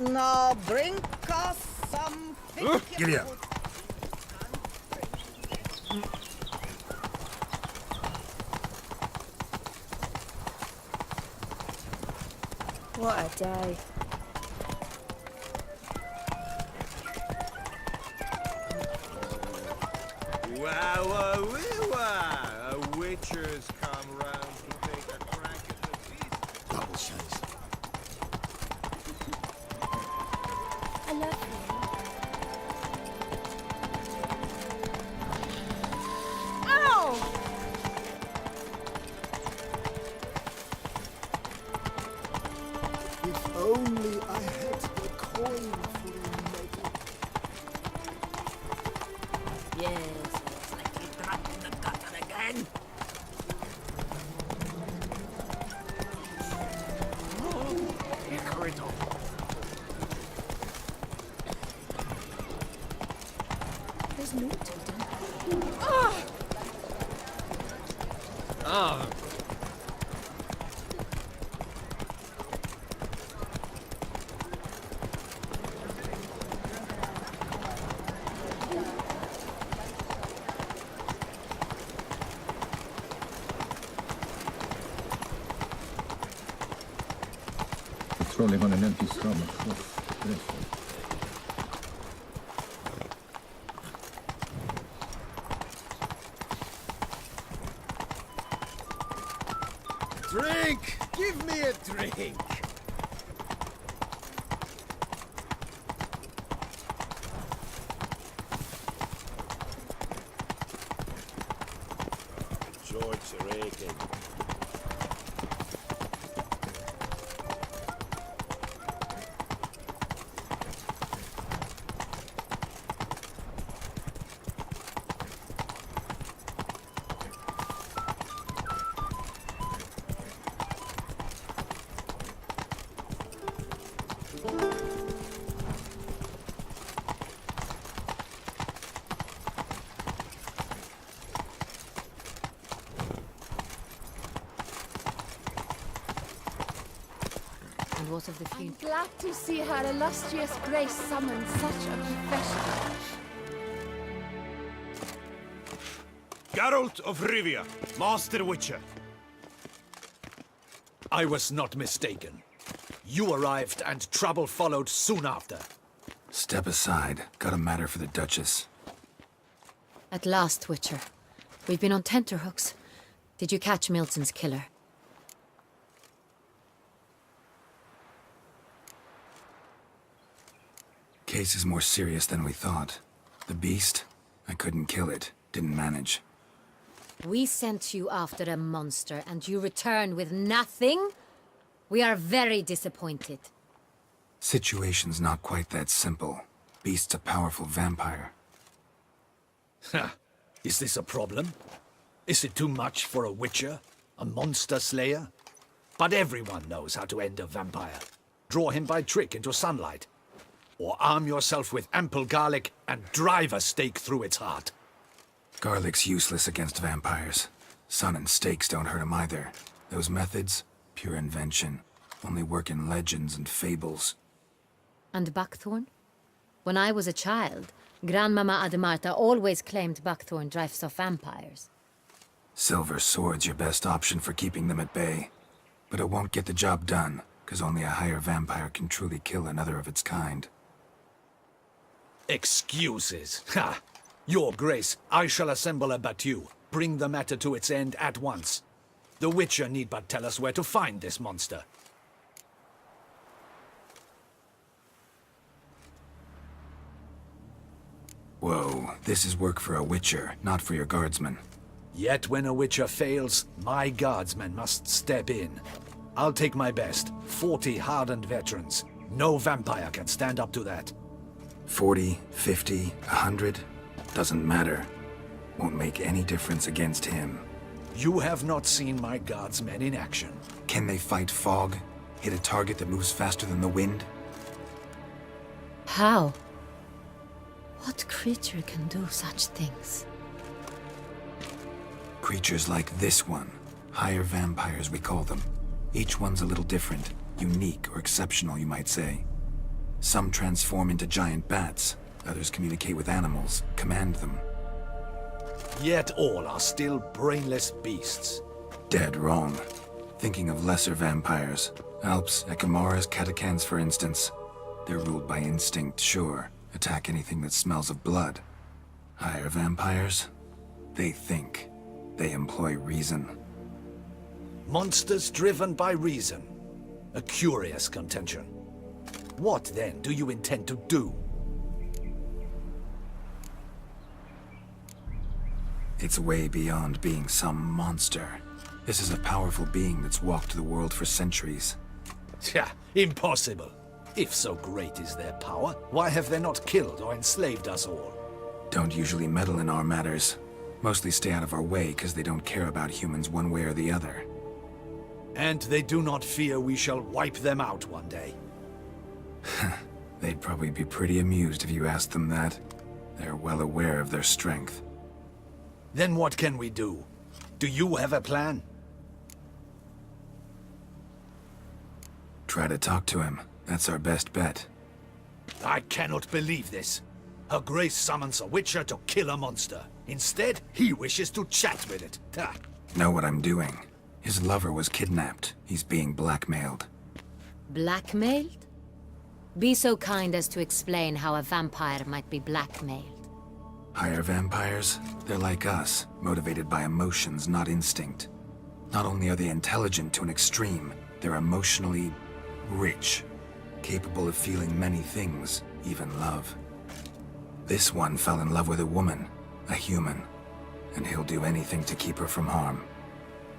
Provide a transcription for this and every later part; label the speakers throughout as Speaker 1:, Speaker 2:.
Speaker 1: Now bring us some
Speaker 2: Giddy up.
Speaker 3: What a day.
Speaker 4: Wow, a Wicher's come round to take a crack at the beast.
Speaker 2: Double shots.
Speaker 3: I love you. Ow!
Speaker 2: If only I had the coin for a medal.
Speaker 1: Yes, looks like you dropped in the gutter again.
Speaker 3: There's no totem.
Speaker 4: Ah,
Speaker 5: Patrolling on an empty stomach.
Speaker 4: drink! Give me a drink! George Reagan.
Speaker 1: And what of the
Speaker 3: I'm
Speaker 1: future?
Speaker 3: glad to see her illustrious grace summon such a professional.
Speaker 4: Geralt of Rivia, Master Wicher.
Speaker 6: I was not mistaken. You arrived and trouble followed soon after.
Speaker 7: Step aside. Got a matter for the Duchess.
Speaker 1: At last, Wicher. We've been on tenterhooks. Did you catch Milton's killer?
Speaker 7: Case is more serious than we thought. The beast? I couldn't kill it. Didn't manage.
Speaker 1: We sent you after a monster, and you return with nothing? We are very disappointed.
Speaker 7: Situation's not quite that simple. Beast's a powerful vampire.
Speaker 6: Ha! Is this a problem? Is it too much for a Witcher? A monster slayer? But everyone knows how to end a vampire. Draw him by trick into sunlight. Or arm yourself with ample garlic and drive a stake through its heart.
Speaker 7: Garlic's useless against vampires. Sun and stakes don't hurt him either. Those methods, pure invention. Only work in legends and fables.
Speaker 1: And buckthorn? When I was a child, Grandmama Ademarta always claimed buckthorn drives off vampires.
Speaker 7: Silver sword's your best option for keeping them at bay. But it won't get the job done, because only a higher vampire can truly kill another of its kind.
Speaker 6: Excuses. Ha! Your Grace, I shall assemble a BaW. Bring the matter to its end at once. The Witcher need but tell us where to find this monster.
Speaker 7: Whoa, this is work for a Witcher, not for your guardsmen.
Speaker 6: Yet when a Witcher fails, my guardsmen must step in. I'll take my best. 40 hardened veterans. No vampire can stand up to that.
Speaker 7: 40, 50, 100? Doesn't matter. Won't make any difference against him.
Speaker 6: You have not seen my guardsmen in action.
Speaker 7: Can they fight fog? Hit a target that moves faster than the wind?
Speaker 1: How? What creature can do such things?
Speaker 7: Creatures like this one. Higher vampires, we call them. Each one's a little different. Unique or exceptional, you might say. Some transform into giant bats. Others communicate with animals, command them.
Speaker 6: Yet all are still brainless beasts.
Speaker 7: Dead wrong. Thinking of lesser vampires. Alps, Ekamaras, Catechans, for instance. They're ruled by instinct, sure. Attack anything that smells of blood. Higher vampires? They think. They employ reason.
Speaker 6: Monsters driven by reason. A curious contention. What then do you intend to do?
Speaker 7: It's way beyond being some monster. This is a powerful being that's walked the world for centuries.
Speaker 6: Tja, impossible. If so great is their power, why have they not killed or enslaved us all?
Speaker 7: Don't usually meddle in our matters. Mostly stay out of our way because they don't care about humans one way or the other.
Speaker 6: And they do not fear we shall wipe them out one day.
Speaker 7: They'd probably be pretty amused if you asked them that. They're well aware of their strength.
Speaker 6: Then what can we do? Do you have a plan?
Speaker 7: Try to talk to him. That's our best bet.
Speaker 6: I cannot believe this. Her Grace summons a Witcher to kill a monster. Instead, he wishes to chat with it. Ha!
Speaker 7: Know what I'm doing. His lover was kidnapped. He's being blackmailed.
Speaker 1: Blackmailed? Be so kind as to explain how a vampire might be blackmailed.
Speaker 7: Higher vampires? They're like us, motivated by emotions, not instinct. Not only are they intelligent to an extreme, they're emotionally rich, capable of feeling many things, even love. This one fell in love with a woman, a human, and he'll do anything to keep her from harm.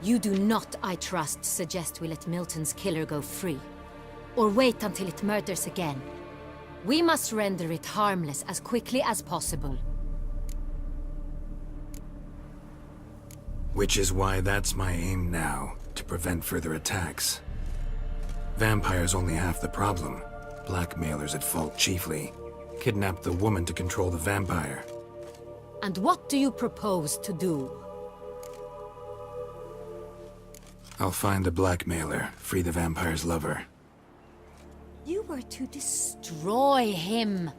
Speaker 1: You do not, I trust, suggest we let Milton's killer go free. Or wait until it murders again. We must render it harmless as quickly as possible.
Speaker 7: Which is why that's my aim now, to prevent further attacks. Vampires only half the problem. Blackmailers at fault chiefly. Kidnapped the woman to control the vampire.
Speaker 1: And what do you propose to do?
Speaker 7: I'll find the blackmailer, free the vampire's lover.
Speaker 1: You were to destroy him,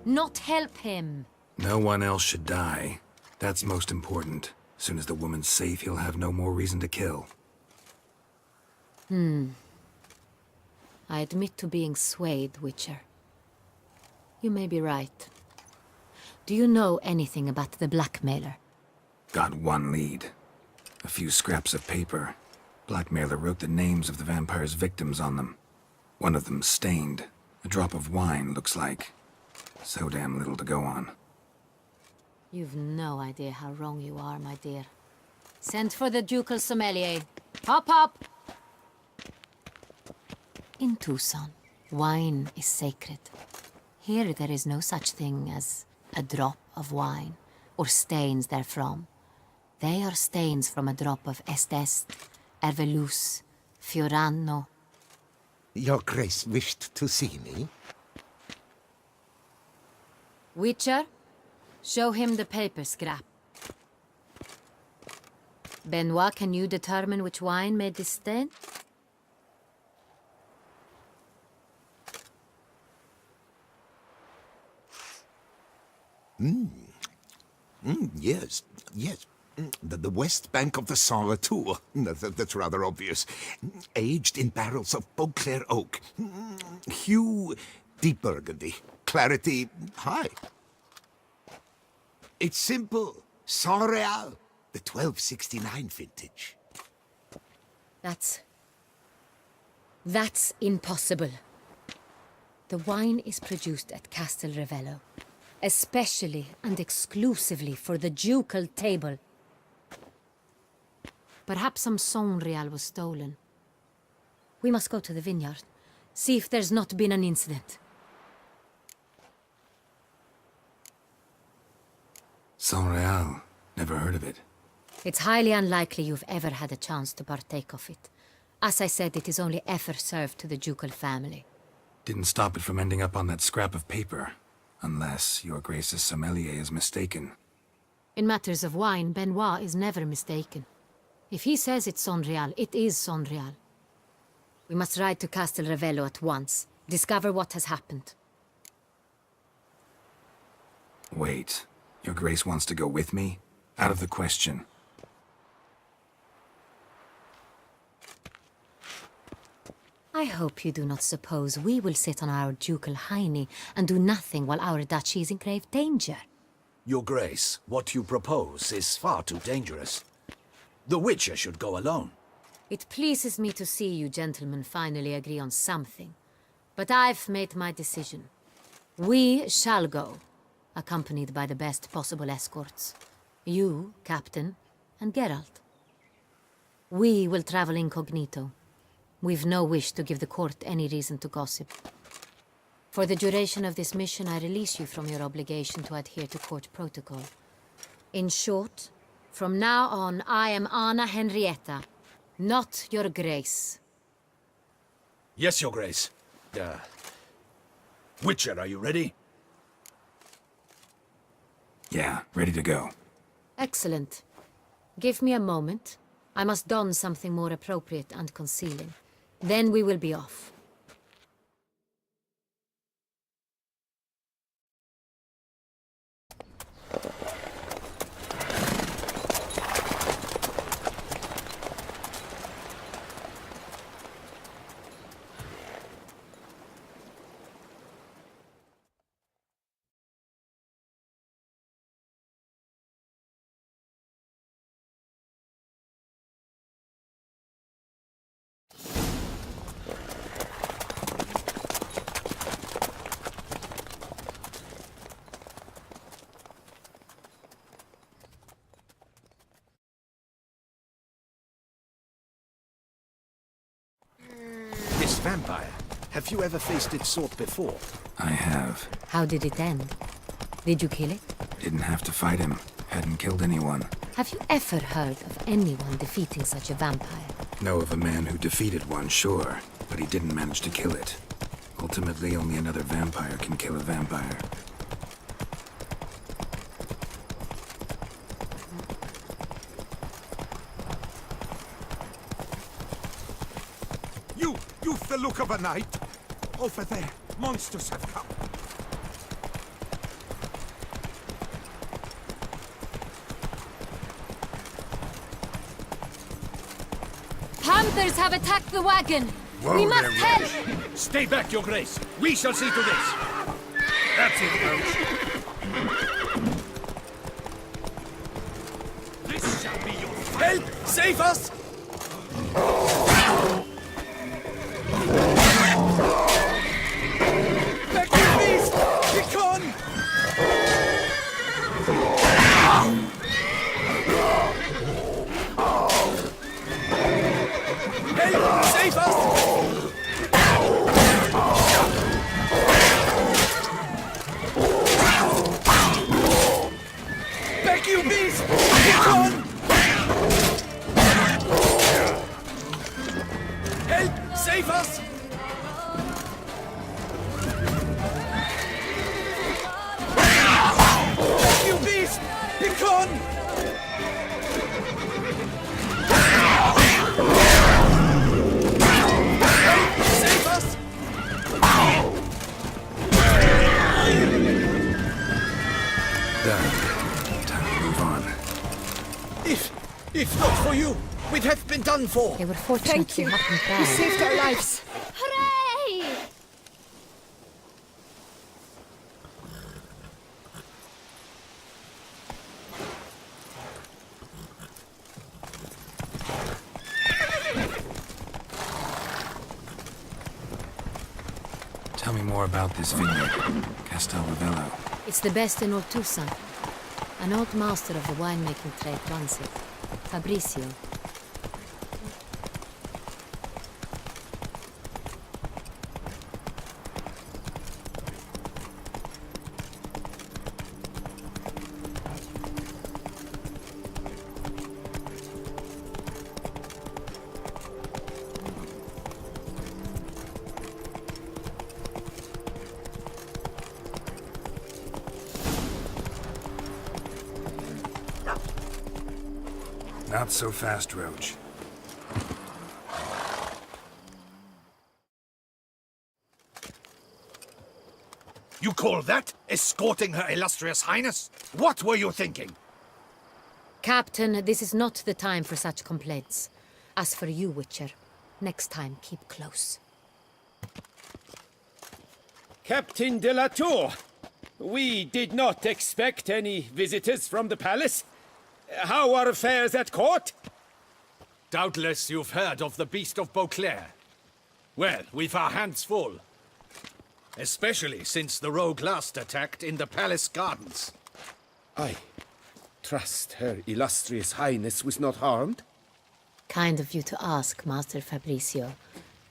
Speaker 1: not help him.
Speaker 7: No one else should die. That's most important. As soon as the woman's safe, he'll have no more reason to kill.
Speaker 1: I admit to being swayed, Wicher. You may be right. Do you know anything about the blackmailer?
Speaker 7: Got one lead. A few scraps of paper. Blackmailer wrote the names of the vampire's victims on them. One of them stained. A drop of wine, looks like. So damn little to go on.
Speaker 1: You've no idea how wrong you are, my dear. Send for the ducal sommelier. Hop, hop! In Tucson, wine is sacred. Here there is no such thing as a drop of wine, or stains therefrom. They are stains from a drop of Est, Ervelus, Fiorano.
Speaker 2: Your Grace wished to see me?
Speaker 1: Wicher, show him the paper scrap. Benoit, can you determine which wine made this stain?
Speaker 2: Yes, yes. The west bank of the Saar too. That's rather obvious. Aged in barrels of Beauclair oak. Hue, deep burgundy. Clarity, high. It's simple. Saint-Réal, the 1269 vintage.
Speaker 1: That's impossible. The wine is produced at Castel Ravello, especially and exclusively for the ducal table. Perhaps some Saint-Réal was stolen. We must go to the vineyard, see if there's not been an incident.
Speaker 7: Saint-Réal. Never heard of it.
Speaker 1: It's highly unlikely you've ever had a chance to partake of it. As I said, it is only ever served to the ducal family.
Speaker 7: Didn't stop it from ending up on that scrap of paper. Unless your Grace's sommelier is mistaken.
Speaker 1: In matters of wine, Benoit is never mistaken. If he says it's Saint-Réal, it is Saint-Réal. We must ride to Castel Ravello at once, discover what has happened.
Speaker 7: Wait, Your Grace wants to go with me? Out of the question.
Speaker 1: I hope you do not suppose we will sit on our ducal hiney and do nothing while our duchy is in grave danger.
Speaker 6: Your Grace, what you propose is far too dangerous. The Wicher should go alone.
Speaker 1: It pleases me to see you gentlemen finally agree on something. But I've made my decision. We shall go, accompanied by the best possible escorts. You, Captain, and Geralt. We will travel incognito. We've no wish to give the court any reason to gossip. For the duration of this mission, I release you from your obligation to adhere to court protocol. In short, from now on, I am Anna Henrietta, not your Grace.
Speaker 6: Yes, Your Grace. Wicher, are you ready?
Speaker 7: Yeah, ready to go.
Speaker 1: Excellent. Give me a moment. I must don something more appropriate and concealing. Then we will be off.
Speaker 6: This vampire, have you ever faced its sort before?
Speaker 7: I have.
Speaker 1: How did it end? Did you kill it?
Speaker 7: Didn't have to fight him. Hadn't killed anyone.
Speaker 1: Have you ever heard of anyone defeating such a vampire?
Speaker 7: Know of a man who defeated one, sure, but he didn't manage to kill it. Ultimately, only another vampire can kill a vampire.
Speaker 2: You've the look of a knight. Over there, monsters have come.
Speaker 1: Panthers have attacked the wagon! We must help!
Speaker 6: Stay back, Your Grace. We shall see to this. That's it, Roach. This shall be your help! Save us! Back, you beast! Be gone! Help! Save us! Back, you beast! Be gone! Help! Save us! Back, you beast! Be gone! Save us!
Speaker 7: Done. Time to move on.
Speaker 6: If not for you, we'd have been done for.
Speaker 1: They were fortunate
Speaker 3: Thank you.
Speaker 1: you happened
Speaker 3: You
Speaker 1: by.
Speaker 3: saved our lives.
Speaker 1: Hooray!
Speaker 7: Tell me more about this vineyard. Castel Ravello.
Speaker 1: It's the best in Ortusan. An old master of the winemaking trade runs it. Fabrizio.
Speaker 7: Not so fast, Roach.
Speaker 6: You call that escorting Her Illustrious Highness? What were you thinking?
Speaker 1: Captain, this is not the time for such complaints. As for you, Wicher, next time keep close.
Speaker 8: Captain de la Tour, we did not expect any visitors from the palace. How are affairs at court?
Speaker 6: Doubtless you've heard of the Beast of Beauclair. Well, we've our hands full. Especially since the rogue last attacked in the palace gardens.
Speaker 8: I trust Her Illustrious Highness was not harmed.
Speaker 1: Kind of you to ask, Master Fabricio.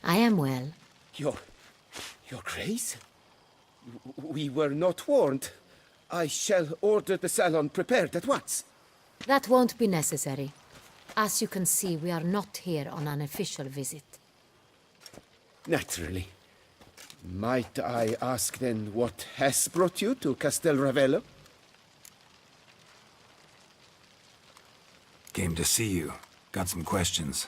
Speaker 1: I am well.
Speaker 8: Your Grace? We were not warned. I shall order the salon prepared at once.
Speaker 1: That won't be necessary. As you can see, we are not here on an official visit.
Speaker 8: Naturally. Might I ask then what has brought you to Castel Ravello?
Speaker 7: Came to see you. Got some questions.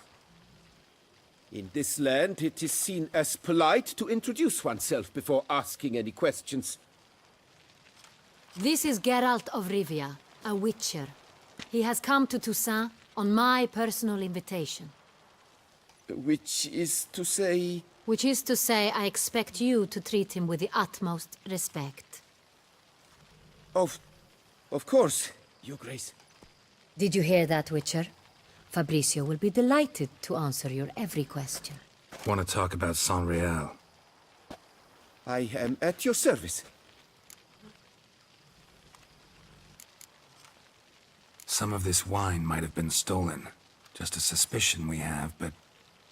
Speaker 8: In this land, it is seen as polite to introduce oneself before asking any questions.
Speaker 1: This is Geralt of Rivia, a Wicher. He has come to Toussaint on my personal invitation.
Speaker 8: Which is to say...
Speaker 1: Which is to say, I expect you to treat him with the utmost respect.
Speaker 8: Of course, Your Grace.
Speaker 1: Did you hear that, Wicher? Fabricio will be delighted to answer your every question.
Speaker 7: Want to talk about San Real?
Speaker 8: I am at your service.
Speaker 7: Some of this wine might have been stolen. Just a suspicion we have, but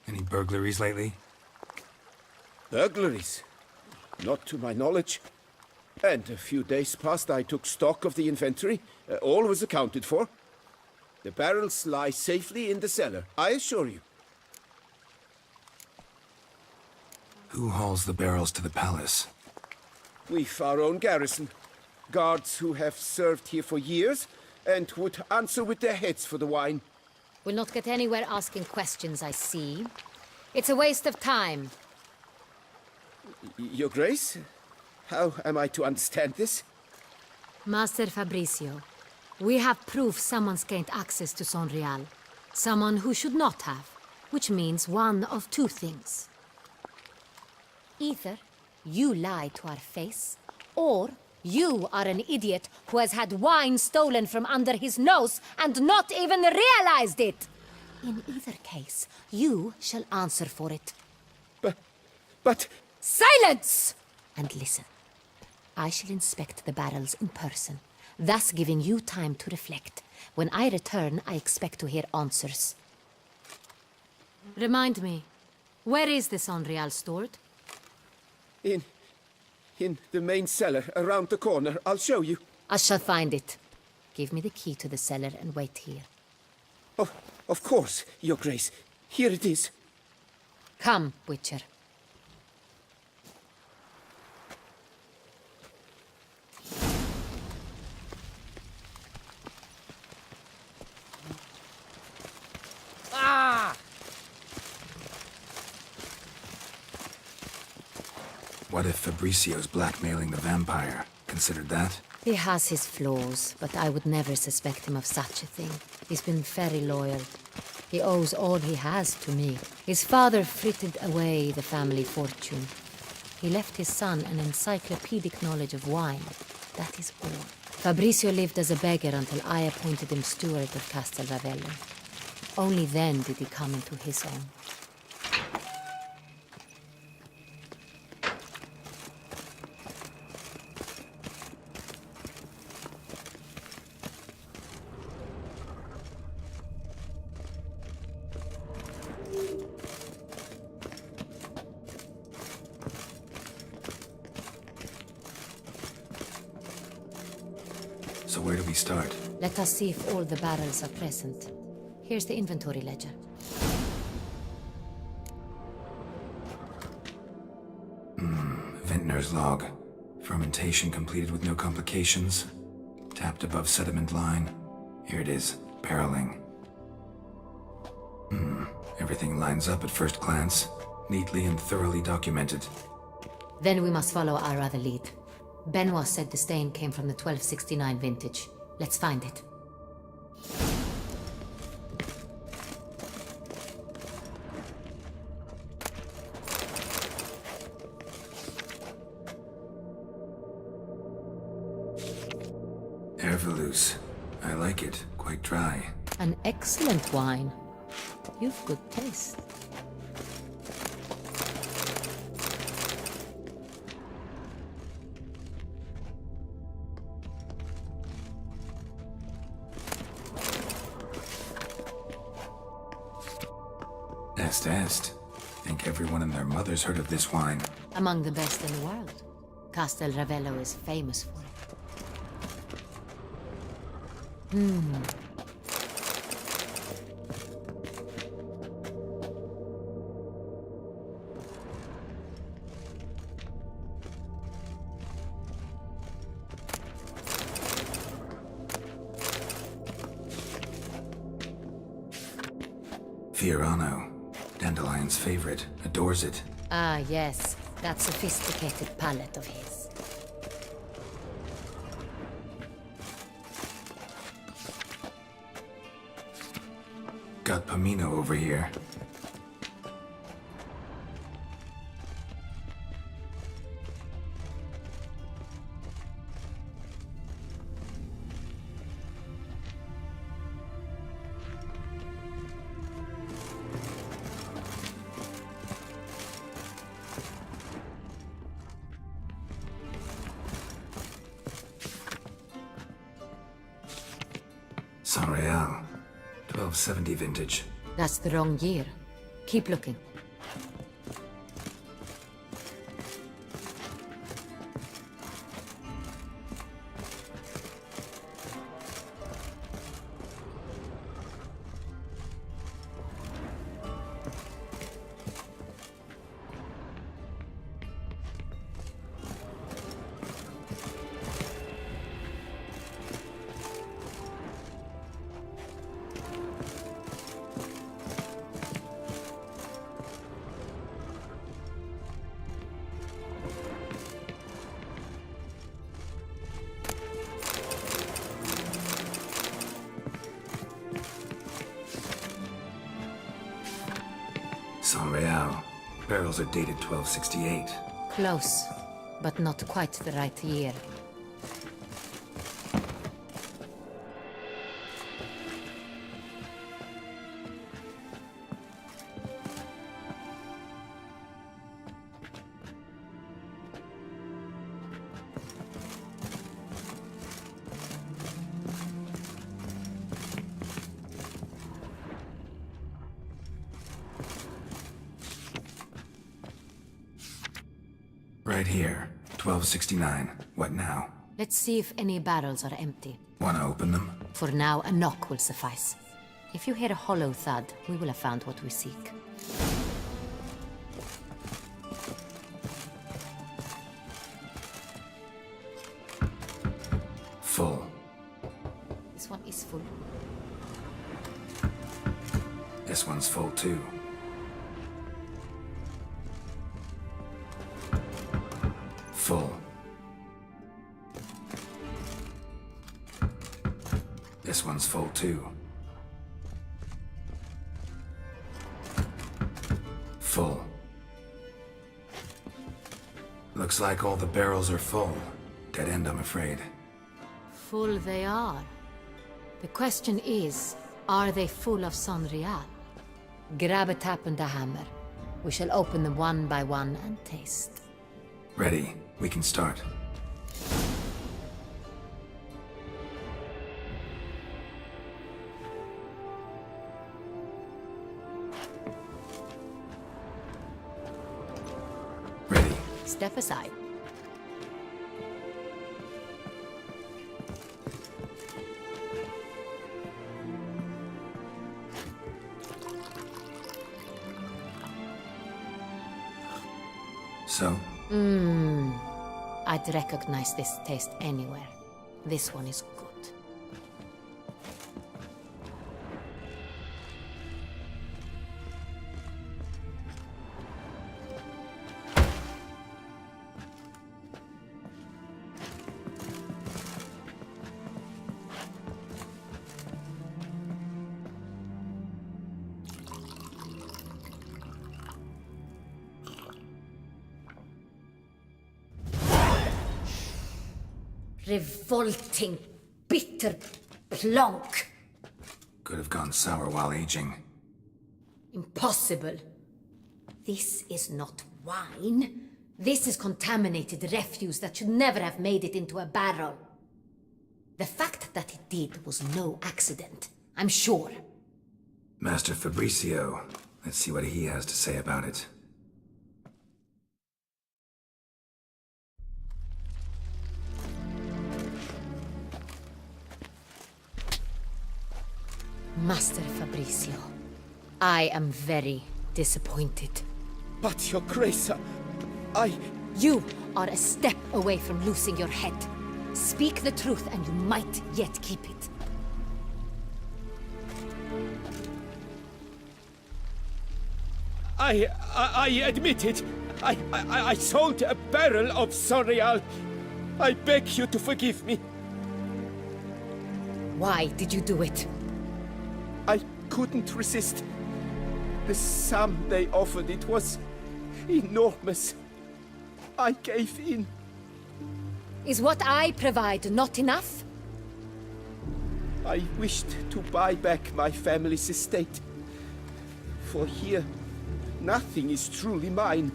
Speaker 7: any burglaries lately?
Speaker 8: Burglaries? Not to my knowledge. And a few days past I took stock of the inventory. All was accounted for. The barrels lie safely in the cellar, I assure you.
Speaker 7: Who hauls the barrels to the palace?
Speaker 8: We've our own garrison. Guards who have served here for years and would answer with their heads for the wine.
Speaker 1: We'll not get anywhere asking questions, I see. It's a waste of time.
Speaker 8: Your Grace? How am I to understand this?
Speaker 1: Master Fabricio, we have proof someone's gained access to San Real. Someone who should not have. Which means one of two things. Either you lie to our face, or you are an idiot who has had wine stolen from under his nose and not even realized it. In either case, you shall answer for it.
Speaker 8: But...
Speaker 1: Silence! And listen. I shall inspect the barrels in person, thus giving you time to reflect. When I return, I expect to hear answers. Remind me, where is the San Real stored?
Speaker 8: In the main cellar, around the corner. I'll show you.
Speaker 1: I shall find it. Give me the key to the cellar and wait here.
Speaker 8: Oh, of course, Your Grace. Here it is.
Speaker 1: Come, Wicher.
Speaker 7: What if Fabricio's blackmailing the vampire? Considered that?
Speaker 1: He has his flaws, but I would never suspect him of such a thing. He's been very loyal. He owes all he has to me. His father frittered away the family fortune. He left his son an encyclopedic knowledge of wine. That is all. Fabricio lived as a beggar until I appointed him steward of Castel Ravello. Only then did he come into his own.
Speaker 7: So where do we start?
Speaker 1: Let us see if all the barrels are present. Here's the inventory ledger.
Speaker 7: Vintner's log. Fermentation completed with no complications. Tapped above sediment line. Here it is. Barreling. Everything lines up at first glance. Neatly and thoroughly documented.
Speaker 1: Then we must follow our other lead. Benoit said the stain came from the 1269 vintage. Let's find it.
Speaker 7: Ervelous. I like it. Quite dry.
Speaker 1: An excellent wine. You've good taste.
Speaker 7: Est. Think everyone and their mother's heard of this wine.
Speaker 1: Among the best in the world. Castel Ravello is famous for it.
Speaker 7: Fiorano. Dandelion's favorite. Adores it.
Speaker 1: Ah, yes. That sophisticated palate of his.
Speaker 7: Got Pomino over here. San Real. 1270 vintage.
Speaker 1: That's the wrong year. Keep looking. San Real. Barrels are dated 1268. Close, but not quite the right year.
Speaker 7: Right here. 1269. What now?
Speaker 1: Let's see if any barrels are empty.
Speaker 7: Wanna open them?
Speaker 1: For now, a knock will suffice. If you hear a hollow thud, we will have found what we seek.
Speaker 7: Full.
Speaker 1: This one is full.
Speaker 7: This one's full too. Full. This one's full too. Full. Looks like all the barrels are full. Dead end, I'm afraid.
Speaker 1: Full they are. The question is, are they full of San Real? Grab a tap and a hammer. We shall open them one by one and taste.
Speaker 7: Ready. We can start. Ready.
Speaker 1: Step aside.
Speaker 7: So?
Speaker 1: I'd recognize this taste anywhere. This one is good. Revolting, bitter plonk.
Speaker 7: Could have gone sour while aging.
Speaker 1: Impossible. This is not wine. This is contaminated refuse that should never have made it into a barrel. The fact that it did was no accident, I'm sure.
Speaker 7: Master Fabricio. Let's see what he has to say about it.
Speaker 1: Master Fabricio, I am very disappointed.
Speaker 8: But, Your Grace, I...
Speaker 1: You are a step away from losing your head. Speak the truth and you might yet keep it.
Speaker 8: I admit it. I sold a barrel of Sorial. I beg you to forgive me.
Speaker 1: Why did you do it?
Speaker 8: I couldn't resist. The sum they offered, it was enormous. I gave in.
Speaker 1: Is what I provide not enough?
Speaker 8: I wished to buy back my family's estate. For here, nothing is truly mine.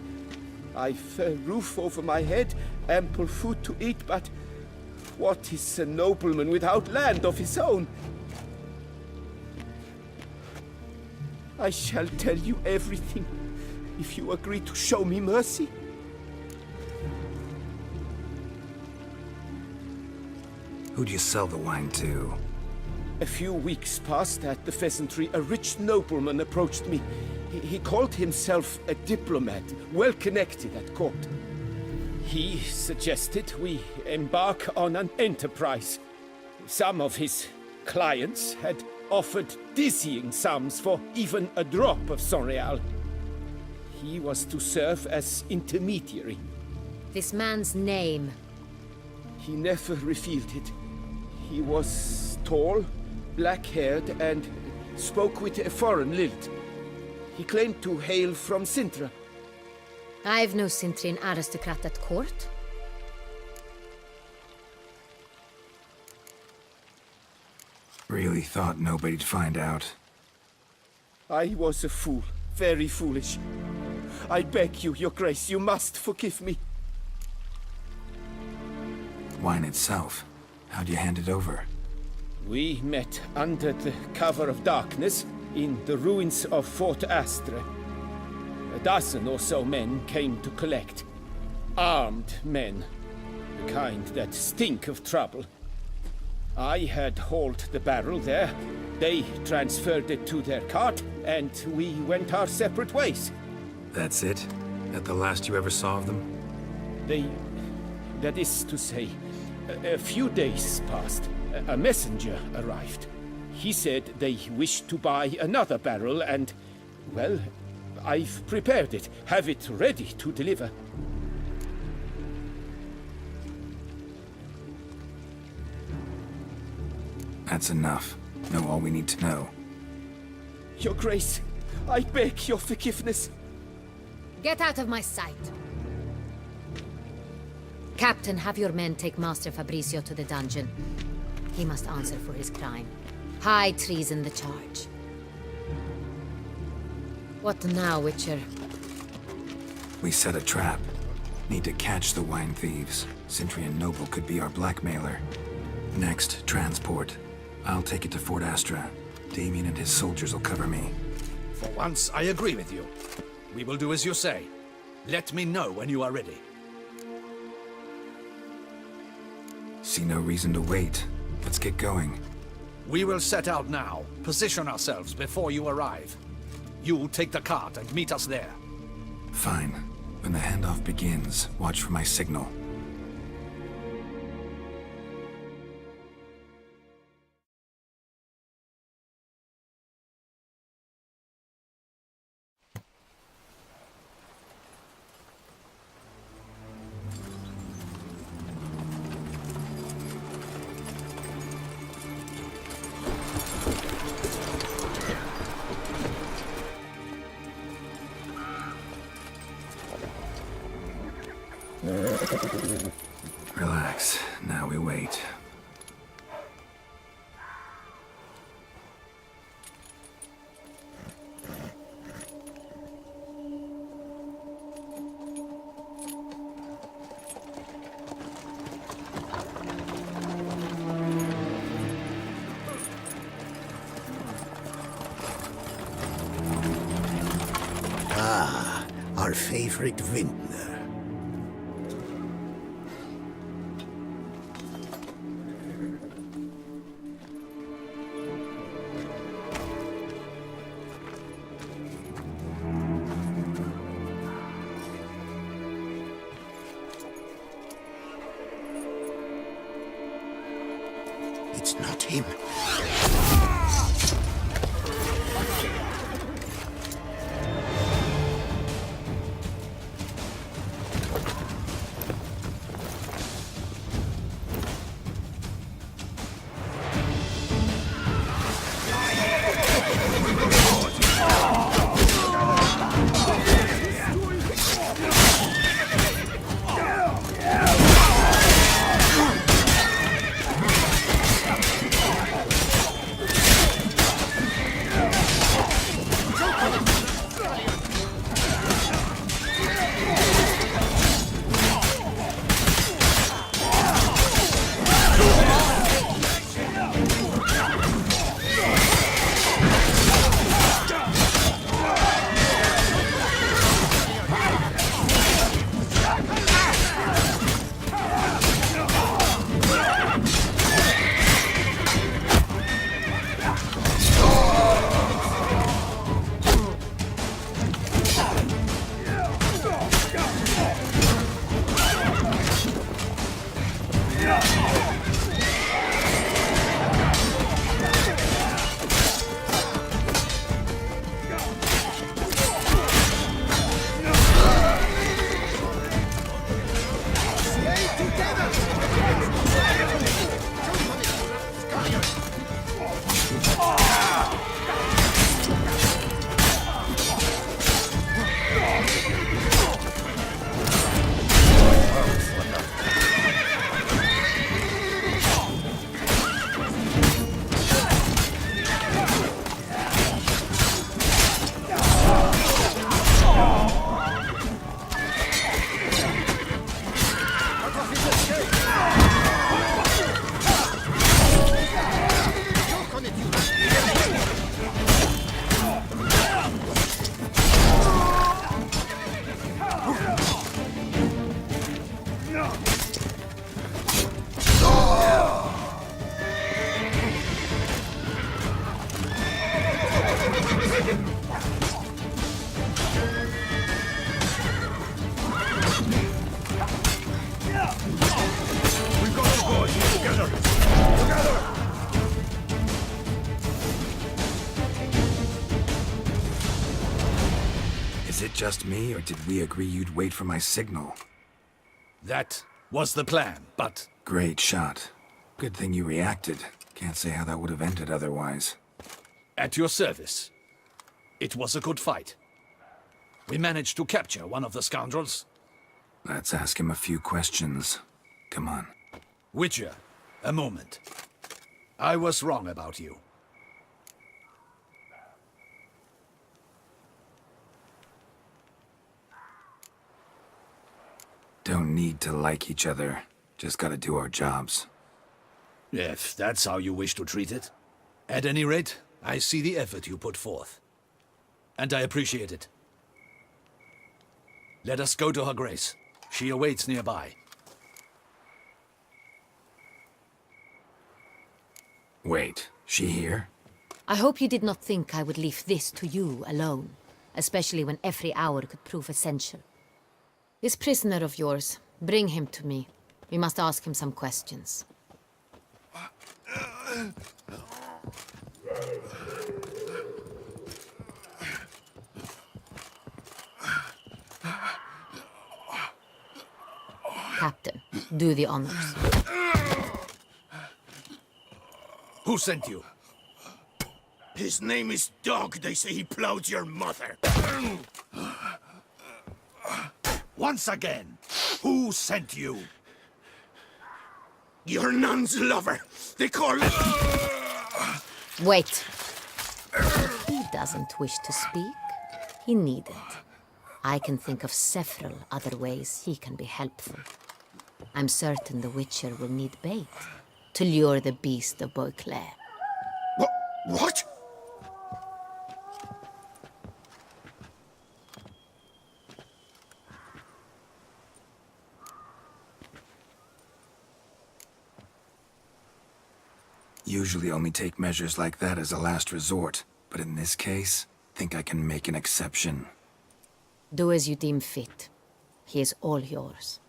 Speaker 8: I've a roof over my head, ample food to eat, but what is a nobleman without land of his own? I shall tell you everything, if you agree to show me mercy.
Speaker 7: Who'd you sell the wine to?
Speaker 8: A few weeks past at the pheasantry, a rich nobleman approached me. He called himself a diplomat, well connected at court. He suggested we embark on an enterprise. Some of his clients had offered dizzying sums for even a drop of Sorial. He was to serve as intermediary.
Speaker 1: This man's name.
Speaker 8: He never revealed it. He was tall, black-haired, and spoke with a foreign lilt. He claimed to hail from Sintra.
Speaker 1: I've no Sintrian aristocrat at court.
Speaker 7: Really thought nobody'd find out.
Speaker 8: I was a fool, very foolish. I beg you, Your Grace, you must forgive me.
Speaker 7: Wine itself. How'd you hand it over?
Speaker 8: We met under the cover of darkness in the ruins of Fort Astre. A dozen or so men came to collect. Armed men. The kind that stink of trouble. I had hauled the barrel there. They transferred it to their cart, and we went our separate ways.
Speaker 7: That's it? That the last you ever saw of them?
Speaker 8: That is to say, a few days passed. A messenger arrived. He said they wished to buy another barrel and, well, I've prepared it. Have it ready to deliver.
Speaker 7: That's enough. Know all we need to know.
Speaker 8: Your Grace, I beg your forgiveness.
Speaker 1: Get out of my sight. Captain, have your men take Master Fabricio to the dungeon. He must answer for his crime. High treason the charge. What now, Wicher?
Speaker 7: We set a trap. Need to catch the wine thieves. Sintrian Noble could be our blackmailer. Next, transport. I'll take it to Fort Astra. Damien and his soldiers will cover me.
Speaker 6: For once, I agree with you. We will do as you say. Let me know when you are ready.
Speaker 7: See no reason to wait. Let's get going.
Speaker 6: We will set out now. Position ourselves before you arrive. You take the cart and meet us there.
Speaker 7: Fine. When the handoff begins, watch for my signal. Now we wait.
Speaker 9: Our favorite vintner. It's not him.
Speaker 7: Is it just me, or did we agree you'd wait for my signal?
Speaker 6: That was the plan, but
Speaker 7: Great shot. Good thing you reacted. Can't say how that would have ended otherwise.
Speaker 6: at your service. It was a good fight. We managed to capture one of the scoundrels.
Speaker 7: Let's ask him a few questions. Come on.
Speaker 6: Wicher, a moment. I was wrong about you.
Speaker 7: Don't need to like each other. Just gotta do our jobs.
Speaker 6: If that's how you wish to treat it. At any rate, I see the effort you put forth. And I appreciate it. Let us go to Her Grace. She awaits nearby.
Speaker 7: Wait, she here?
Speaker 1: I hope you did not think I would leave this to you alone, especially when every hour could prove essential. This prisoner of yours, bring him to me. We must ask him some questions. Captain, do the honors.
Speaker 6: Who sent you?
Speaker 9: His name is Dog. They say he plowed your mother.
Speaker 6: Once again, who sent you?
Speaker 9: You're Nun's lover. They call it...
Speaker 1: Wait. He doesn't wish to speak. He needn't. I can think of several other ways he can be helpful. I'm certain the Witcher will need bait to lure the beast of Beauclair.
Speaker 9: What?
Speaker 7: Usually only take measures like that as a last resort, but in this case, think I can make an exception.
Speaker 1: Do as you deem fit. He is all yours.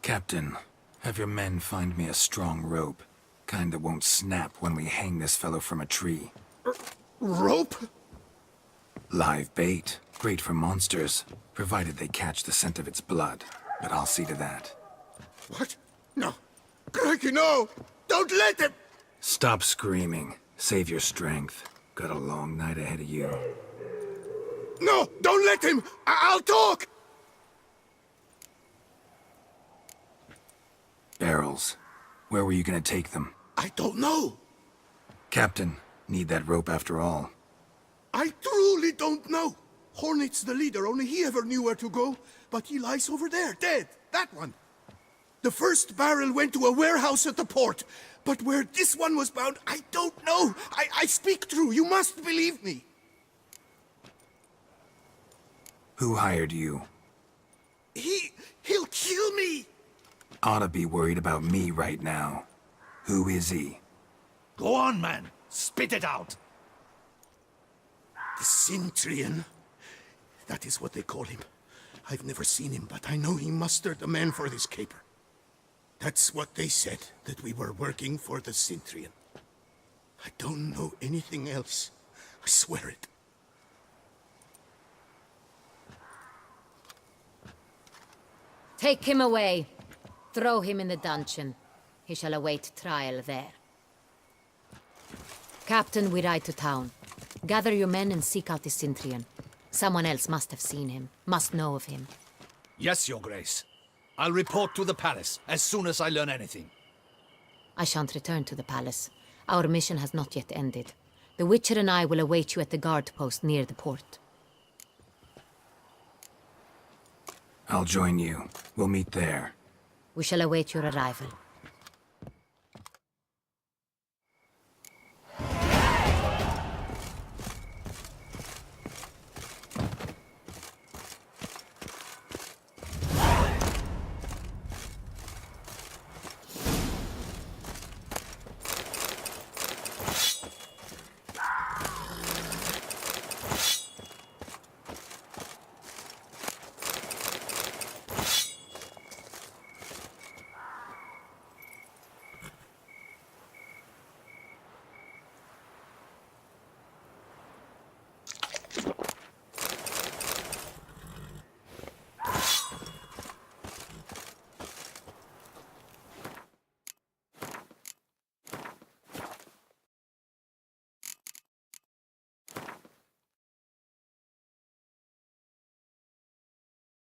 Speaker 7: Captain, have your men find me a strong rope. Kind that won't snap when we hang this fellow from a tree.
Speaker 9: Rope?
Speaker 7: Live bait. Great for monsters, provided they catch the scent of its blood. But I'll see to that.
Speaker 9: What? No. Crikey, no! Don't let him!
Speaker 7: Stop screaming. Save your strength. Got a long night ahead of you.
Speaker 9: No! Don't let him! I'll talk!
Speaker 7: Barrels. Where were you gonna take them?
Speaker 9: I don't know.
Speaker 7: Captain, need that rope after all.
Speaker 9: I truly don't know. Hornet's the leader, only he ever knew where to go. But he lies over there, dead. That one. The first barrel went to a warehouse at the port. But where this one was bound, I don't know. I speak true. You must believe me.
Speaker 7: Who hired you?
Speaker 9: He'll kill me.
Speaker 7: Oughta be worried about me right now. Who is he?
Speaker 6: Go on, man. Spit it out.
Speaker 9: The Centurion. That is what they call him. I've never seen him, but I know he mustered the men for this caper. That's what they said, that we were working for the Centurion. I don't know anything else. I swear it.
Speaker 1: Take him away. Throw him in the dungeon. He shall await trial there. Captain, we ride to town. Gather your men and seek out the Centurion. Someone else must have seen him, must know of him.
Speaker 6: Yes, Your Grace. I'll report to the palace as soon as I learn anything.
Speaker 1: I shan't return to the palace. Our mission has not yet ended. The Witcher and I will await you at the guard post near the port.
Speaker 7: I'll join you. We'll meet there.
Speaker 1: We shall await your arrival.